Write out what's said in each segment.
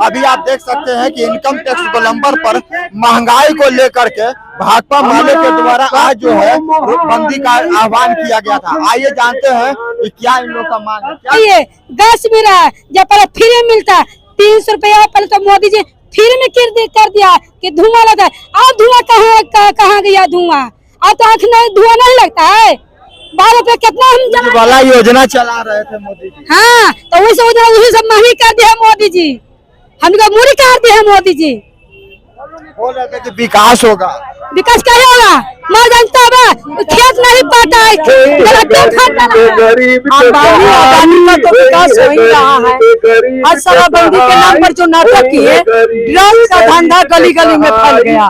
अभी आप देख सकते हैं कि इनकम टैक्स गोलंबर पर महंगाई को लेकर के भाकपा माले के द्वारा आज जो है बंदी का आह्वान किया गया था। आइए जानते हैं कि क्या इन लोगों का मांग है। क्या ये गैस भी रहा है, जब पहले फ्री में मिलता 300 रुपया, पहले तो मोदी जी फ्री में कर दिया कि धुआं लगा। अब धुआं कहाँ गया धुआं? अब तो आँख में धुआं नहीं लगता है। 12 रुपये कितना हम जमा वाला योजना चला रहे थे मोदी जी। हाँ, तो वही सब महंगी कर दिया मोदी जी, हमको मुड़ी कर दिया मोदी जी। बोल रहे थे कि विकास होगा। विकास क्या होगा? मर जनता है, खेत नहीं पाता है, अदानी का तो विकास हो ही रहा है। आज शराबबंदी के नाम पर जो नाटक किए, ड्रग्स का धंधा गली गली में फैल गया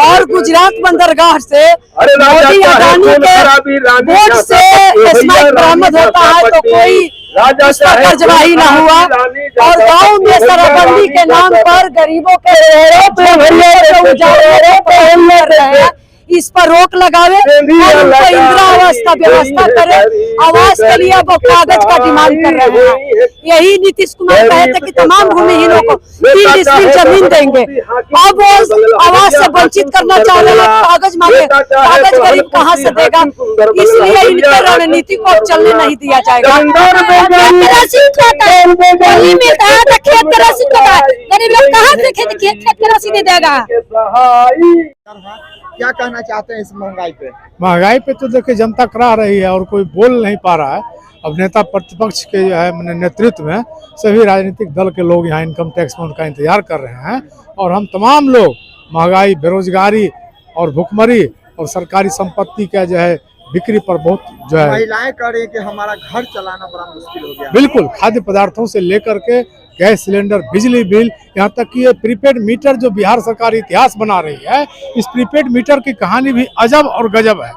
और गुजरात बंदरगाह से मोदी अदानी के बोट से स्माइक बरामद होता है तो कोई उसका कर्जवाही ना हुआ। और गांव में शराबबंदी के नाम पर गरीबों के इस पर रोक लगावे और उनको इंदिरा आवास का व्यवस्था करे। आवास के लिए वो कागज का डिमांड कर रहे हैं। यही नीतीश कुमार कहे थे कि तमाम भूमिहीनों को 3 डिसमिल जमीन देंगे। अब वो आवास से वंचित करना चाह रहे हैं, कागज मांगे। कागज गरीब कहाँ से देगा? इसलिए इनके रणनीति को चलने नहीं दिया जाएगा। गरीब लोग कहाँ से खेत की राशि दे देगा? क्या कहना चाहते हैं इस महंगाई पे? महंगाई पे तो देखिए जनता करा रही है और कोई बोल नहीं पा रहा है। अब नेता प्रतिपक्ष के जो है नेतृत्व में सभी राजनीतिक दल के लोग यहाँ इनकम टैक्स में उनका इंतजार कर रहे हैं और हम तमाम लोग महंगाई, बेरोजगारी और भुखमरी और सरकारी संपत्ति का जो है बिक्री पर बहुत जो है महिलाएं कह रही है कि हमारा घर चलाना बड़ा मुश्किल हो गया। बिल्कुल, खाद्य पदार्थों से लेकर के गैस सिलेंडर, बिजली बिल, यहाँ तक कि ये प्रीपेड मीटर जो बिहार सरकार इतिहास बना रही है, इस प्रीपेड मीटर की कहानी भी अजब और गजब है।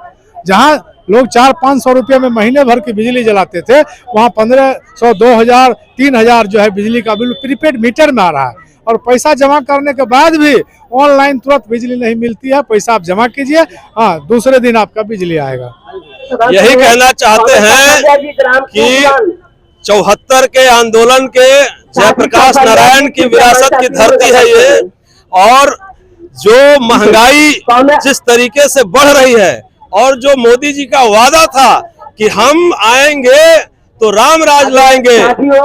जहाँ लोग 400-500 रुपये में महीने भर की बिजली जलाते थे, वहाँ 1500, 2000, 3000 जो है बिजली का बिल प्रीपेड मीटर में आ रहा है। और पैसा जमा करने के बाद भी ऑनलाइन तुरंत बिजली नहीं मिलती है। पैसा आप जमा कीजिए, हाँ, दूसरे दिन आपका बिजली आएगा। यही कहना चाहते हैं कि 74 के आंदोलन के जयप्रकाश नारायण की विरासत की धरती है ये, और जो महंगाई जिस तरीके से बढ़ रही है और जो मोदी जी का वादा था कि हम आएंगे तो राम राज लाएंगे,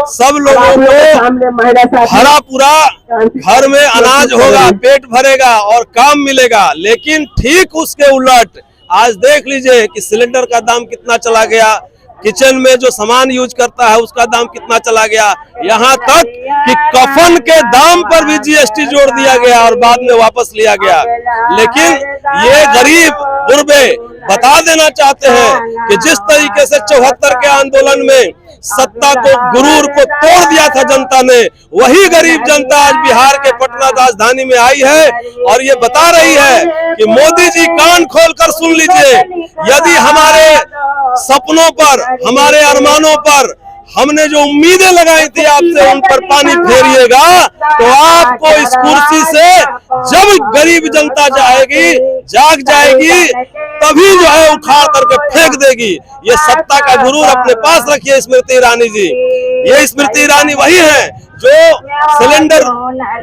सब लोगों को भरा पूरा घर में अनाज होगा, पेट भरेगा और काम मिलेगा, लेकिन ठीक उसके उलट आज देख लीजिए कि सिलेंडर का दाम कितना चला गया, किचन में जो सामान यूज करता है उसका दाम कितना चला गया, यहाँ तक कि कफन के दाम पर भी जीएसटी जोड़ दिया गया और बाद में वापस लिया गया। लेकिन ये गरीब गुरबे बता देना चाहते हैं कि जिस तरीके से 74 के आंदोलन में सत्ता को, गुरूर को तोड़ दिया था जनता ने, वही गरीब जनता आज बिहार के पटना राजधानी में आई है और ये बता रही है कि मोदी जी कान खोलकर सुन लीजिए, यदि हमारे सपनों पर, हमारे अरमानों पर हमने जो उम्मीदें लगाई थी आपसे, उन पर पानी फेरिएगा तो आपको इस कुर्सी से जब गरीब जनता जाग जाएगी तभी जो है उखाड़ करके फेंक देगी। ये सत्ता का गुरूर अपने पास रखिए स्मृति ईरानी जी। ये स्मृति ईरानी वही है जो सिलेंडर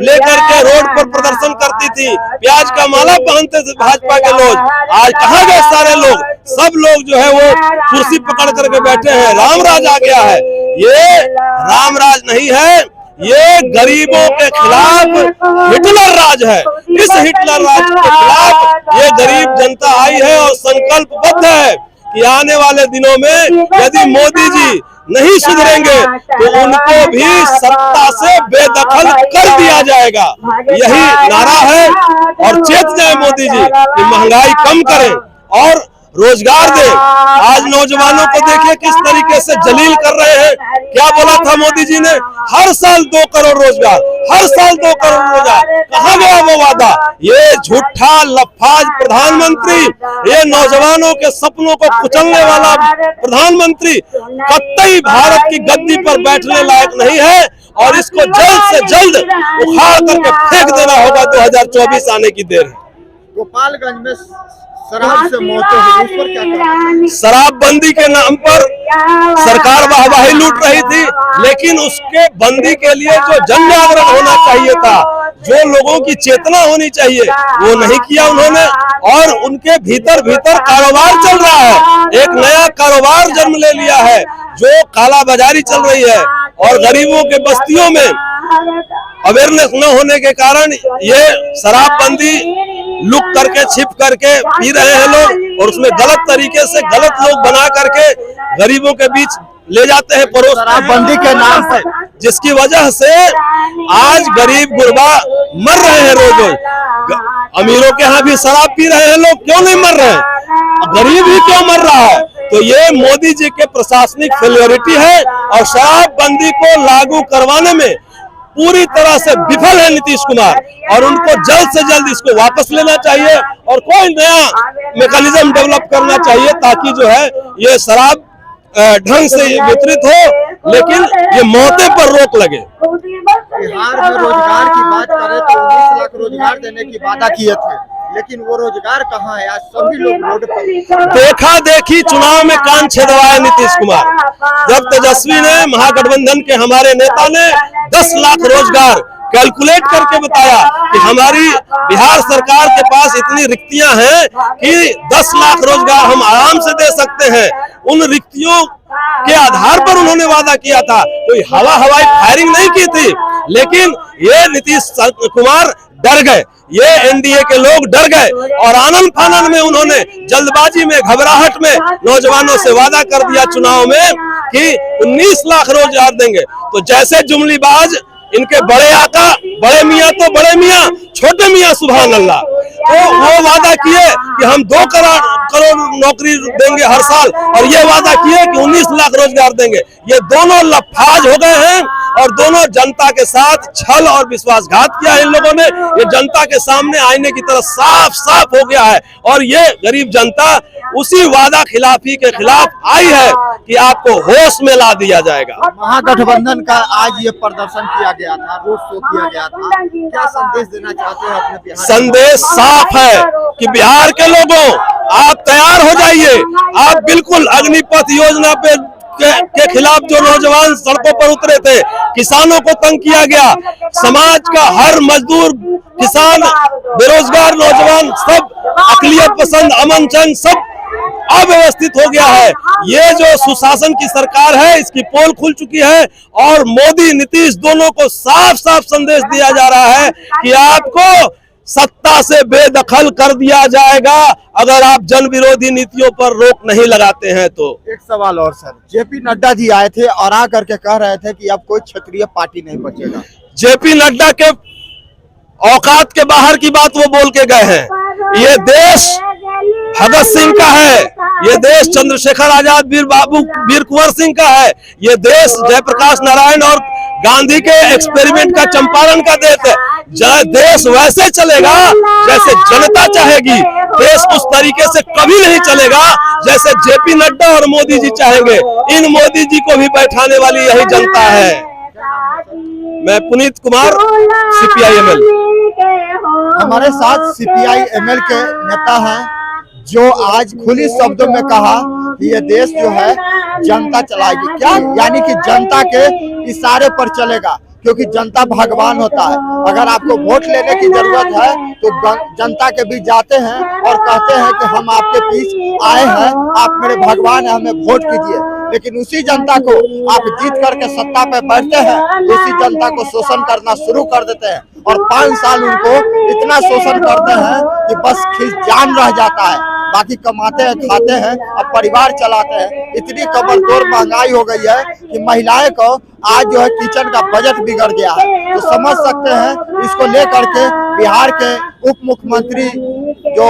लेकर के रोड पर प्रदर्शन करती थी, प्याज का माला पहनते थे भाजपा के लोग। आज कहाँ गए सारे लोग? सब लोग जो है वो कुर्सी पकड़ करके बैठे हैं। रामराज आ गया है। ये रामराज नहीं है, ये गरीबों के खिलाफ हिटलर राज है। इस हिटलर राज के खिलाफ ये गरीब जनता आई है और संकल्पबद्ध है कि आने वाले दिनों में यदि मोदी जी नहीं सुधरेंगे तो उनको भी सत्ता से बेदखल कर दिया जाएगा। यही नारा है और चेत जाए मोदी जी कि महंगाई कम करें और रोजगार दे। आज नौजवानों को देखिए किस तरीके से जलील कर रहे हैं। क्या बोला था मोदी जी ने? हर साल 2 करोड़ रोजगार, हर साल 2 करोड़ रोजगार। कहाँ गया वो वादा? ये झूठा लफाज प्रधानमंत्री, ये नौजवानों के सपनों को कुचलने वाला प्रधानमंत्री कतई भारत की गद्दी पर बैठने लायक नहीं है और इसको जल्द से जल्द उखाड़ करके फेंक देना होगा। 2024 आने की देर है। गोपालगंज में शराब से मौतें हुई, उस पर क्या कहना? शराबबंदी के नाम पर सरकार वाहवाही लूट रही थी, लेकिन उसके बंदी के लिए जो जन जागरण होना चाहिए था, जो लोगों की चेतना होनी चाहिए, वो नहीं किया उन्होंने। और उनके भीतर भीतर कारोबार चल रहा है, एक नया कारोबार जन्म ले लिया है, जो काला बाजारी चल रही है। और गरीबों के बस्तियों में अवेयरनेस न होने के कारण ये शराबबंदी लुक करके छिप करके पी रहे हैं लोग, और उसमें गलत तरीके से गलत लोग बना करके गरीबों के बीच ले जाते हैं परोस शराबबंदी के नाम पर, जिसकी वजह से आज गरीब गुरबा मर रहे हैं रोज रोज। अमीरों के यहाँ भी शराब पी रहे हैं लोग, क्यों नहीं मर रहे हैं? गरीब ही क्यों मर रहा है? तो ये मोदी जी के प्रशासनिक फेलियरिटी है, और शराबबंदी को लागू करवाने में पूरी तरह से विफल है नीतीश कुमार, और उनको जल्द से जल्द इसको वापस लेना चाहिए और कोई नया मैकेनिज्म डेवलप करना चाहिए, ताकि जो है ये शराब ढंग से वितरित हो, लेकिन ये मौतें पर रोक लगे। बिहार में रोजगार की बात करें तो 19 लाख रोजगार देने की वादा किए थे, लेकिन वो रोजगार कहाँ है? आज सभी लोग रोड पर। देखा देखी चुनाव में कान छेदवाया नीतीश कुमार। जब तेजस्वी ने, महागठबंधन के हमारे नेता ने 10 लाख रोजगार कैलकुलेट करके बताया कि हमारी बिहार सरकार के पास इतनी रिक्तियां हैं कि 10 लाख रोजगार हम आराम से दे सकते हैं। उन रिक्तियों के आधार पर उन्होंने वादा किया था, कोई हवाई फायरिंग नहीं की थी। लेकिन ये नीतीश कुमार डर गए, ये एनडीए के लोग डर गए, और आनन फानन में उन्होंने जल्दबाजी में, घबराहट में नौजवानों से वादा कर दिया चुनाव में कि 19 लाख रोजगार देंगे। तो जैसे जुमलीबाज इनके बड़े आका, बड़े मियाँ तो बड़े मियाँ, छोटे मियाँ सुभान अल्लाह, तो वो वादा किए कि हम 2 करोड़ नौकरी देंगे हर साल, और ये वादा किए कि 19 लाख रोजगार देंगे। ये दोनों लफाज हो गए हैं, और दोनों जनता के साथ छल और विश्वासघात किया है इन लोगों ने। ये जनता के सामने आईने की तरह साफ साफ हो गया है, और ये गरीब जनता उसी वादा खिलाफी के खिलाफ आई है कि आपको होश में ला दिया जाएगा। महागठबंधन का आज ये प्रदर्शन किया गया था, रोड शो किया गया था, क्या संदेश देना चाहते हैं अपने बिहार? संदेश साफ है कि बिहार के लोगों, आप तैयार हो जाइए। आप बिल्कुल अग्निपथ योजना पे के खिलाफ जो नौजवान सड़कों पर उतरे थे, किसानों को तंग किया गया, समाज का हर मजदूर, किसान, बेरोजगार नौजवान, सब अकलियत पसंद, अमन चैन सब अव्यवस्थित हो गया है। ये जो सुशासन की सरकार है, इसकी पोल खुल चुकी है, और मोदी नीतीश दोनों को साफ साफ संदेश दिया जा रहा है कि आपको सत्ता से बेदखल कर दिया जाएगा अगर आप जन विरोधी नीतियों पर रोक नहीं लगाते हैं। तो एक सवाल और सर, जेपी नड्डा जी आए थे और आ करके कह रहे थे कि अब कोई क्षेत्रीय पार्टी नहीं बचेगा। जेपी नड्डा के औकात के बाहर की बात वो बोल के गए हैं। ये देश भगत सिंह का है, ये देश चंद्रशेखर आजाद, वीर कुंवर सिंह का है, ये देश जयप्रकाश नारायण और गांधी के एक्सपेरिमेंट का, चंपारण का देश है। देश वैसे चलेगा जैसे जनता चाहेगी, देश उस तरीके से कभी नहीं चलेगा जैसे जेपी नड्डा और मोदी जी चाहेंगे। इन मोदी जी को भी बैठाने वाली यही जनता है। मैं पुनीत कुमार, CPI-ML। हमारे साथ CPI-ML के नेता हैं, जो आज खुली शब्दों में कहा कि ये देश जो है जनता चलाएगी। क्या यानी कि जनता के इशारे पर चलेगा, क्योंकि जनता भगवान होता है। अगर आपको वोट लेने की जरूरत है तो जनता के बीच जाते हैं और कहते हैं कि हम आपके बीच आए हैं, आप मेरे भगवान हैं, हमें वोट कीजिए। लेकिन उसी जनता को आप जीत करके सत्ता पे बैठते हैं, उसी जनता को शोषण करना शुरू कर देते हैं, और 5 साल उनको इतना शोषण करते हैं कि बस जान रह जाता है, बाकी कमाते हैं, खाते हैं, अब परिवार चलाते हैं। इतनी कमरतोड़ महंगाई हो गई है कि महिलाएं को आज जो है किचन का बजट बिगड़ गया है। तो समझ सकते हैं, इसको लेकर के बिहार के उप मुख्यमंत्री जो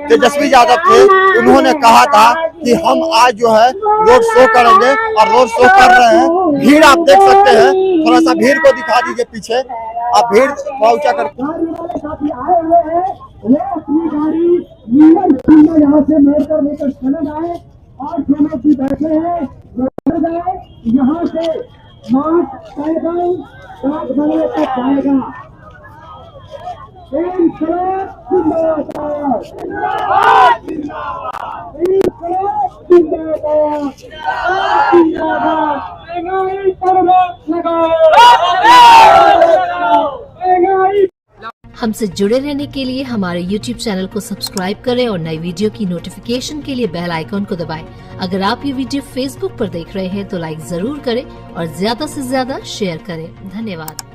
तेजस्वी यादव थे, उन्होंने कहा था कि हम आज जो है रोड शो करेंगे, और रोड शो कर रहे हैं। भीड़ आप देख सकते हैं, थोड़ा सा भीड़ को दिखा दीजिए पीछे, आप भीड़ पहुंचा करके यहाँ से मोड़कर लेकर चले जाए, और दोनों की बैठे हैं, यहाँ से मार्च पैदल 7 बजे तक जाएगा। हमसे जुड़े रहने के लिए हमारे YouTube चैनल को सब्सक्राइब करें और नई वीडियो की नोटिफिकेशन के लिए बेल आइकॉन को दबाएं। अगर आप ये वीडियो Facebook पर देख रहे हैं तो लाइक जरूर करें और ज्यादा से ज्यादा शेयर करें। धन्यवाद।